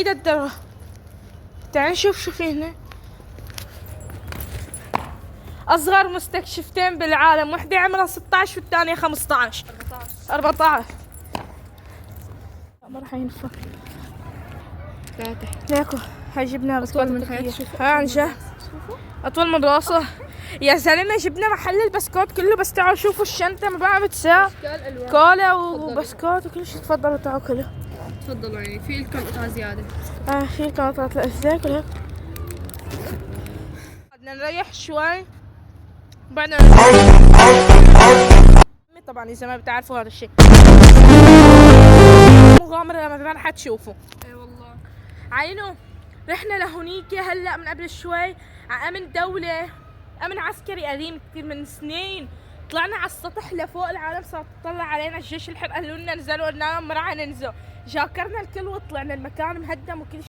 هيدا الدرب. تعالي شوفي هنا اصغر مستكشفتين بالعالم، وحده عمرها 16 والثانيه 15 14. ما راح ينفع. ليكو هاي جبنا بسكوت من حياتي. ها عن جد اطول من راسه يا زلمه. جبنا محل البسكوت كله، بس تعالوا شوفوا الشنطه ما بعرف بتساع كولا وبسكوت وكل شيء. تفضلوا تعالوا كلوا. تفضلوا يعني في لكم قطعه زياده. في لكم قطعه الازاك وهيك. بدنا نريح شوي بعدين طبعا اذا ما بتعرفوا هذا الشيء مغامره ما راح تشوفوا. اي والله. عينو رحنا لهونيك هلا من قبل شوي على امن دوله، امن عسكري قديم كثير من سنين. طلعنا على السطح لفوق، العالم صارت تطلع علينا. الجيش الحر قالوا لنا نزلوا، قلنا لهم ما راح ننزل. جاكرنا الكل وطلعنا. المكان مهدم وكل